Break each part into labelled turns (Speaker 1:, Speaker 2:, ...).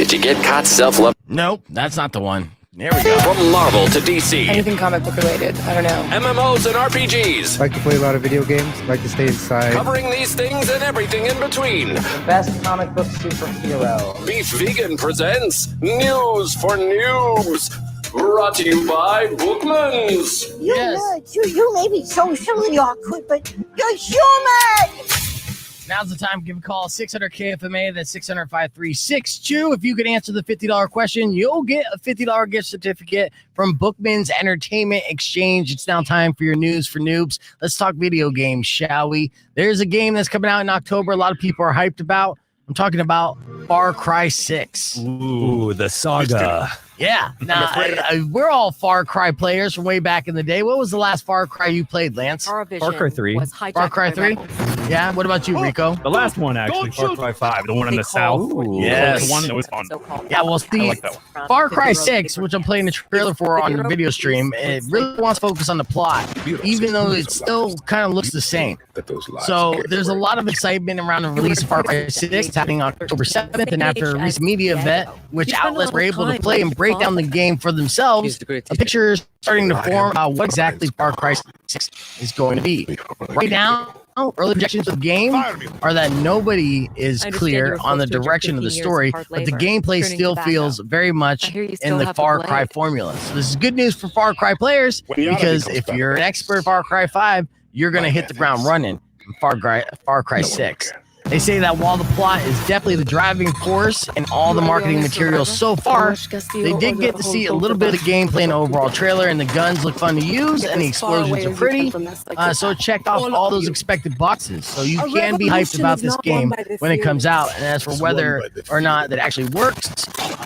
Speaker 1: Did you get caught self-love?
Speaker 2: Nope, that's not the one. There we go.
Speaker 1: From Marvel to DC.
Speaker 3: Anything comic book related. I don't know.
Speaker 1: MMOs and RPGs.
Speaker 4: Like to play a lot of video games. Like to stay inside.
Speaker 1: Covering these things and everything in between.
Speaker 5: The best comic book superhero.
Speaker 1: Beef Vegan presents News for Noobs. Brought to you by Bookmans.
Speaker 6: You nerds, you may be socially awkward, but you're human!
Speaker 2: Now's the time to give a call, 600-KFMA, that's 600-5362. If you can answer the $50 question, you'll get a $50 gift certificate from Bookmans Entertainment Exchange. It's now time for your News for Noobs. Let's talk video games, shall we? There's a game that's coming out in October a lot of people are hyped about. I'm talking about Far Cry 6.
Speaker 7: Ooh, the saga.
Speaker 2: Yeah. Now, we're all Far Cry players from way back in the day. What was the last Far Cry you played, Lance?
Speaker 7: Far Cry 3.
Speaker 2: Far Cry 3? Yeah. What about you, Rico?
Speaker 7: The last one, actually, Far Cry 5, the one in the south.
Speaker 2: Yes.
Speaker 7: The one that was fun.
Speaker 2: Yeah, well, see, Far Cry 6, which I'm playing the trailer for on the video stream, it really wants to focus on the plot, even though it still kind of looks the same. So there's a lot of excitement around the release of Far Cry 6. It's happening October 7th, and after a recent media event, which outlets were able to play and break down the game for themselves, a picture is starting to form about what exactly Far Cry 6 is going to be. Right now, early projections of the game are that nobody is clear on the direction of the story, but the gameplay still feels very much in the Far Cry formula. So this is good news for Far Cry players, because if you're an expert at Far Cry 5, you're going to hit the ground running in Far Cry 6. They say that while the plot is definitely the driving force and all the marketing materials so far, they did get to see a little bit of the gameplay in the overall trailer, and the guns look fun to use, and the explosions are pretty. So it checked off all those expected boxes. So you can be hyped about this game when it comes out. And as for whether or not that actually works,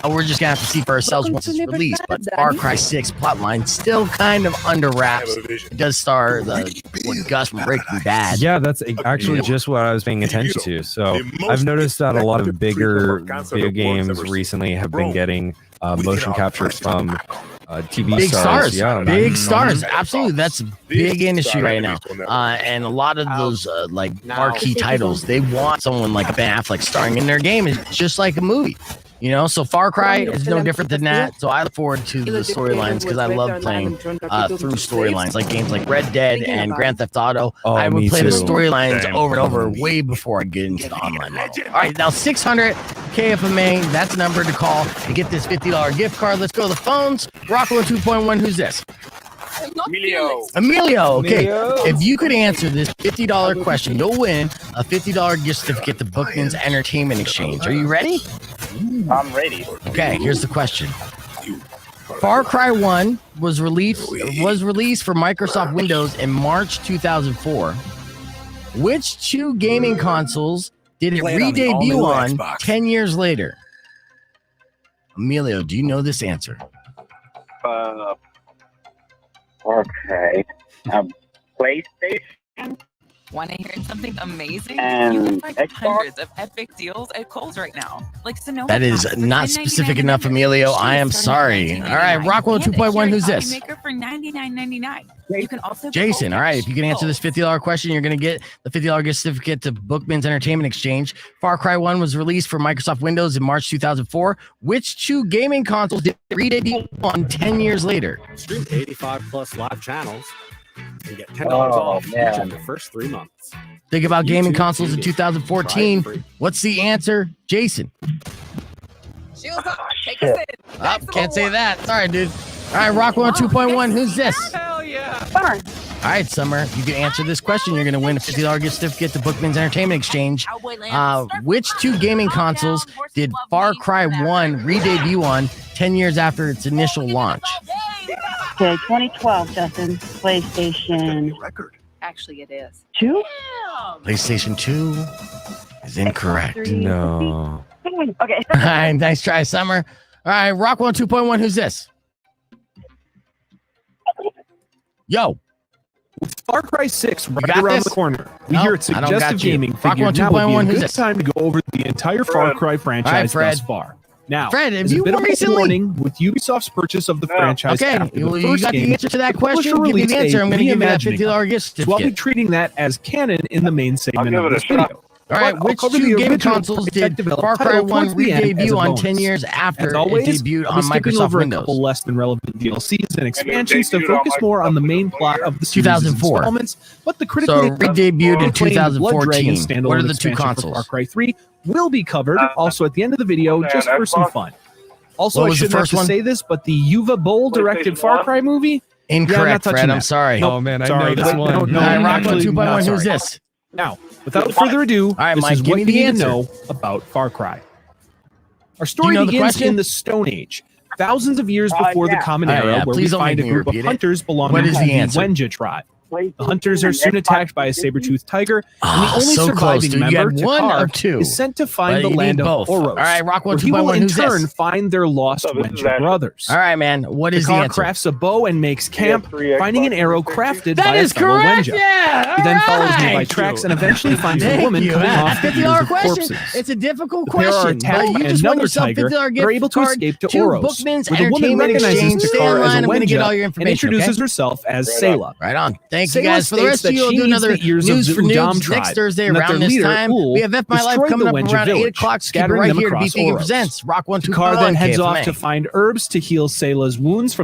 Speaker 2: we're just going to have to see for ourselves once it's released. But Far Cry 6 plotline still kind of under wraps. It does star Gus from Breaking Bad.
Speaker 8: Yeah, that's actually just what I was paying attention to. So I've noticed that a lot of bigger video games recently have been getting motion capture from TV
Speaker 2: big stars.
Speaker 8: Yeah,
Speaker 2: big stars. Absolutely. That's a big industry right now. And a lot of those marquee titles, they want someone like Ben Affleck starring in their game. It's just like a movie. You know, so Far Cry is no different than that. So I look forward to the storylines because I love playing through storylines, like games like Red Dead and Grand Theft Auto. I would play the storylines over and over way before I get into the online model. All right, now 600 KFMA, that's the number to call to get this $50 gift card. Let's go to the phones. Rockwell 2.1, who's this? Emilio. Okay. If you could answer this $50 question, you'll win a $50 gift certificate to Bookmans Entertainment Exchange. Are you ready?
Speaker 5: I'm ready.
Speaker 2: Okay, here's the question. Far Cry 1 was released for Microsoft Windows in March 2004. Which two gaming consoles did it re-debut on 10 years later? Emilio, do you know this answer?
Speaker 5: Okay. PlayStation?
Speaker 9: Want to hear something amazing?
Speaker 5: And
Speaker 9: you can find
Speaker 5: Xbox?
Speaker 9: hundreds of epic deals at Kohl's right now. Like Sonoma.
Speaker 2: That is not specific enough, Emilio. I am sorry. All right, Rockwell 2.1, who's this?
Speaker 9: Maker for $99.99. You can also
Speaker 2: Jason. All right, if you can answer this $50 question, you're going to get the $50 gift certificate to Bookmans Entertainment Exchange. Far Cry 1 was released for Microsoft Windows in March 2004. Which two gaming consoles did it re-debut on 10 years later?
Speaker 10: Stream 85 plus live channels and get $10 off each of the first 3 months.
Speaker 2: Think about gaming consoles in 2014. What's the answer, Jason? Can't say that. Sorry, dude. All right, Rockwell 2.1. Who's this?
Speaker 9: Hell yeah.
Speaker 6: Summer.
Speaker 2: All right, Summer. If you can answer this question, you're going to win a $50 gift certificate to Bookmans Entertainment Exchange. Which two gaming consoles did Far Cry 1 re-debut on 10 years after its initial launch?
Speaker 6: Okay, 2012, Justin. PlayStation.
Speaker 9: Actually, it is.
Speaker 6: 2?
Speaker 2: PlayStation 2 is incorrect.
Speaker 8: No.
Speaker 6: Okay.
Speaker 2: All right, nice try, Summer. All right, Rockwell 2.1. Who's this?
Speaker 10: Yo. Far Cry 6 right around the corner. We
Speaker 2: Nope,
Speaker 10: hear it's Suggestive Gaming figured now would be a good time to go over the entire Far Cry franchise thus far. Now,
Speaker 2: Fred, have
Speaker 10: as a
Speaker 2: you
Speaker 10: bit of a
Speaker 2: recently?
Speaker 10: warning with Ubisoft's purchase of the franchise
Speaker 2: Okay,
Speaker 10: after the
Speaker 2: well, you
Speaker 10: first
Speaker 2: got
Speaker 10: game,
Speaker 2: the answer to that
Speaker 10: the publisher
Speaker 2: question. Give me the
Speaker 10: released
Speaker 2: answer.
Speaker 10: a
Speaker 2: I'm going to give you that
Speaker 10: reimagining
Speaker 2: $50
Speaker 10: of it.
Speaker 2: gift
Speaker 10: So I'll be
Speaker 2: certificate.
Speaker 10: treating that as canon in the main segment of this video.
Speaker 2: All right, which two gaming consoles did Far Cry 1 re-debut on 10 years after it debuted on Microsoft
Speaker 10: over
Speaker 2: Windows?
Speaker 10: A couple less than relevant DLCs and expansions to focus more on the main plot of the series
Speaker 2: 2004.
Speaker 10: installments, but the critically
Speaker 2: re-debuted in
Speaker 10: Blood Dragon
Speaker 2: 2014.
Speaker 10: standalone
Speaker 2: What are the two
Speaker 10: expansion for
Speaker 2: consoles?
Speaker 10: Far Cry 3 will be covered also at the end of the video just for some fun. Also,
Speaker 2: What
Speaker 10: I
Speaker 2: was the
Speaker 10: shouldn't have
Speaker 2: first
Speaker 10: to
Speaker 2: one?
Speaker 10: say this, but the Yuva Bowl directed Far Cry movie.
Speaker 2: Incorrect, Fred. I'm sorry.
Speaker 8: Oh man, I
Speaker 10: Sorry,
Speaker 8: know this
Speaker 10: no,
Speaker 8: one.
Speaker 10: no,
Speaker 2: All right, Rock
Speaker 10: actually,
Speaker 2: 1 2.1.
Speaker 10: not
Speaker 2: Who's
Speaker 10: sorry.
Speaker 2: this?
Speaker 10: Now, without further ado,
Speaker 2: right,
Speaker 10: this
Speaker 2: Mike,
Speaker 10: is
Speaker 2: give
Speaker 10: what
Speaker 2: me
Speaker 10: you
Speaker 2: the
Speaker 10: need to
Speaker 2: answer.
Speaker 10: know about Far Cry. Our story
Speaker 2: Do you know the
Speaker 10: begins
Speaker 2: question?
Speaker 10: in the Stone Age, thousands of years before the Common
Speaker 2: All right,
Speaker 10: Era,
Speaker 2: yeah,
Speaker 10: where we
Speaker 2: please don't
Speaker 10: find a
Speaker 2: make me
Speaker 10: group of
Speaker 2: repeat it.
Speaker 10: hunters belonging
Speaker 2: What is
Speaker 10: to
Speaker 2: the
Speaker 10: the
Speaker 2: answer?
Speaker 10: Wenja tribe. The hunters are soon attacked by a saber-toothed tiger, and the only
Speaker 2: so close,
Speaker 10: surviving
Speaker 2: dude. You
Speaker 10: member,
Speaker 2: had one
Speaker 10: Takar,
Speaker 2: of two,
Speaker 10: is sent to find
Speaker 2: but
Speaker 10: the
Speaker 2: you
Speaker 10: land
Speaker 2: need
Speaker 10: of
Speaker 2: both.
Speaker 10: Oros,
Speaker 2: All right, Rock 1
Speaker 10: where he will
Speaker 2: 2.1.
Speaker 10: in
Speaker 2: Who's
Speaker 10: turn
Speaker 2: this?
Speaker 10: find their lost Wenja brothers.
Speaker 2: All right, man. What is the
Speaker 10: Takar
Speaker 2: answer?
Speaker 10: crafts a bow and makes camp, finding an arrow crafted
Speaker 2: That
Speaker 10: by
Speaker 2: is
Speaker 10: a fellow
Speaker 2: correct.
Speaker 10: Wenja.
Speaker 2: Yeah.
Speaker 10: He then follows
Speaker 2: all
Speaker 10: nearby
Speaker 2: right.
Speaker 10: tracks and eventually finds a
Speaker 2: Thank
Speaker 10: woman
Speaker 2: you.
Speaker 10: cutting
Speaker 2: That's
Speaker 10: off the
Speaker 2: $50
Speaker 10: ears of
Speaker 2: question.
Speaker 10: corpses.
Speaker 2: It's a difficult
Speaker 10: The pair are
Speaker 2: question,
Speaker 10: attacked
Speaker 2: but you
Speaker 10: by
Speaker 2: just won
Speaker 10: another
Speaker 2: yourself
Speaker 10: tiger.
Speaker 2: $50
Speaker 10: They're
Speaker 2: gift
Speaker 10: able to
Speaker 2: card
Speaker 10: escape to
Speaker 2: to
Speaker 10: Oros,
Speaker 2: Bookmans
Speaker 10: where the woman
Speaker 2: Entertainment
Speaker 10: recognizes
Speaker 2: Exchange. Stay
Speaker 10: Takar
Speaker 2: in
Speaker 10: as a
Speaker 2: line. I'm going to get
Speaker 10: Wenja
Speaker 2: all your
Speaker 10: and
Speaker 2: information.
Speaker 10: introduces
Speaker 2: Okay?
Speaker 10: herself as Sayla.
Speaker 2: Right on. Thank
Speaker 10: Sayla
Speaker 2: you guys for the
Speaker 10: states
Speaker 2: rest of
Speaker 10: that
Speaker 2: you. We'll
Speaker 10: she
Speaker 2: do
Speaker 10: needs
Speaker 2: another
Speaker 10: the ears of
Speaker 2: news
Speaker 10: the
Speaker 2: for
Speaker 10: Udam
Speaker 2: news
Speaker 10: tribe,
Speaker 2: next Thursday
Speaker 10: and that
Speaker 2: around
Speaker 10: their
Speaker 2: this
Speaker 10: leader,
Speaker 2: time.
Speaker 10: Ul,
Speaker 2: We have F My Life
Speaker 10: destroyed
Speaker 2: coming
Speaker 10: the
Speaker 2: up
Speaker 10: Wenja
Speaker 2: around 8
Speaker 10: village,
Speaker 2: o'clock. Keep it
Speaker 10: scattering
Speaker 2: right
Speaker 10: them
Speaker 2: here to
Speaker 10: across
Speaker 2: BTK
Speaker 10: Oros.
Speaker 2: Presents Rock 1 2.1.
Speaker 10: Takar then heads off
Speaker 2: KFMA.
Speaker 10: to find herbs to heal Sayla's wounds from